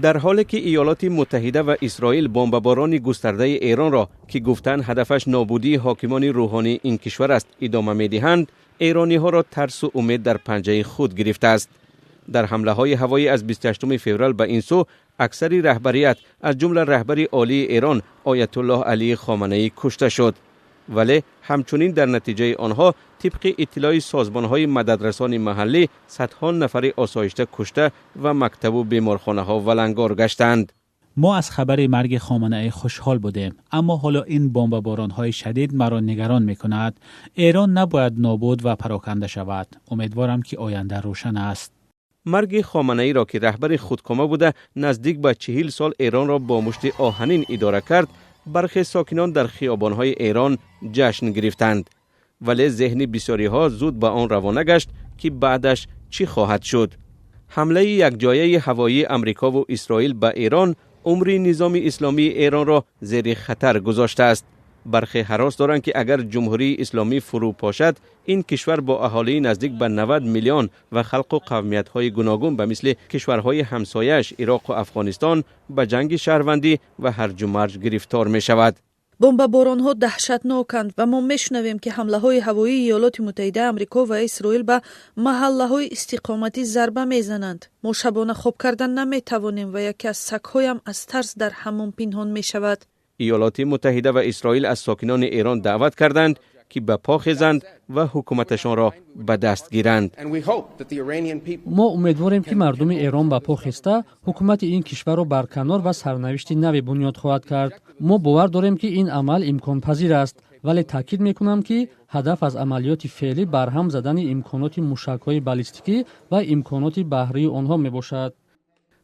در حالی که ایالات متحده و اسرائیل بمباران گسترده ایران را که گفتند هدفش نابودی حاکمان روحانی این کشور است ادامه می‌دهند، ایرانی ها را ترس و امید در پنجه خود گرفته است. در حمله های هوایی از 28 فوریه به این سو اکثر رهبریت از جمله رهبر عالی ایران آیت الله علی خامنه‌ای کشته شد، ولی همچنین در نتیجه آنها طبق اطلاع سازمان‌های مددرسان محلی صدها نفر آسایشته کشته و مکتب و بیمارخانه‌ها ولنگار گشتند. ما از خبر مرگ خامنه‌ای خوشحال بودیم، اما حالا این بمباران‌های شدید مرا نگران می‌کند. ایران نباید نابود و پراکنده شود. امیدوارم که آینده روشن است. مرگ خامنه‌ای را که رهبر خودکامه بوده نزدیک به 40 سال ایران را با مشت آهنین اداره کرد، برخی ساکنان در خیابان‌های ایران جشن گرفتند، ولی ذهن بسیاری‌ها زود به آن روانه گشت که بعدش چی خواهد شد. حمله یکجایه هوایی امریکا و اسرائیل به ایران عمر نظام اسلامی ایران را زیر خطر گذاشته است. برخی هراس دارند که اگر جمهوری اسلامی فرو پاشد، این کشور با اهالی نزدیک به 90 میلیون و خلق و قومیت‌های گوناگون به مثل کشورهای همسایش عراق و افغانستان به جنگ شهروندی و هرج و مرج گرفتار می شود. بمباران‌ها دهشتناکند و ما میشنویم که حمله‌های هوایی ایالات متحده آمریکا و اسرائیل به محله‌های استقامتی ضربه میزنند. ما شبانه خواب کردن نمیتوانیم و یکی از سگ‌هایم از ترس در حمام پنهان میشود. ایالات متحده و اسرائیل از ساکنان ایران دعوت کردند که به پا خیزند و حکومتشان را به دست گیرند. ما امیدواریم که مردم ایران به پا خیسته حکومت این کشور را برکنار و سرنوشت نوی بنیاد خواهد کرد. ما باور داریم که این عمل امکان پذیر است، ولی تاکید میکنم که هدف از عملیات فعلی برهم زدن امکانات موشک‌های بالستیکی و امکانات بحری آنها میباشد.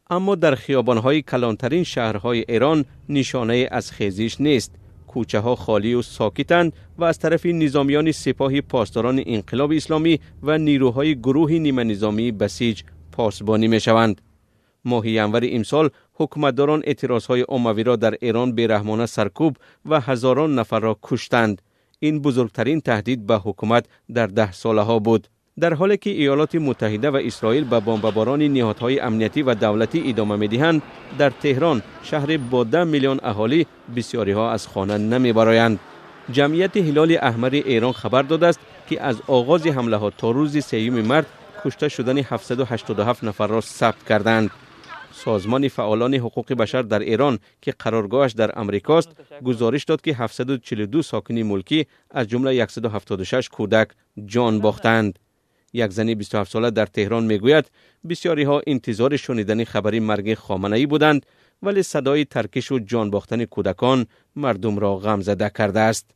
اما در خیابان‌های کلانترین شهرهای ایران نشانه از خیزش نیست. کوچه ها خالی و ساکتند و از طرف نظامیان سپاه پاسداران انقلاب اسلامی و نیروهای گروه نیمه نظامی بسیج پاسبانی می شوند. ماه ینور امسال حکومتداران اعتراضهای عمومی را در ایران بیرحمانه سرکوب و هزاران نفر را کشتند. این بزرگترین تهدید به حکومت در 10 ساله ها بود. در حالی که ایالات متحده و اسرائیل به بمباران نهادهای امنیتی و دولتی ادامه می‌دهند، در تهران شهر با 10 میلیون اهالی بسیاری‌ها از خانه نمی‌برآیند. جمعیت هلال احمر ایران خبر داده است که از آغاز حمله‌ها تا روز 3 مارس کشته شدن 787 نفر را ثبت کردند. سازمان فعالان حقوق بشر در ایران که قرارگاهش در امریکاست گزارش داد که 742 ساکن ملکی از جمله 176 کودک جان باختند. یک زن 27 ساله در تهران میگوید بسیاری ها انتظار شنیدن خبر مرگ خامنه‌ای بودند، ولی صدای ترکش و جان باختن کودکان مردم را غمزده کرده است.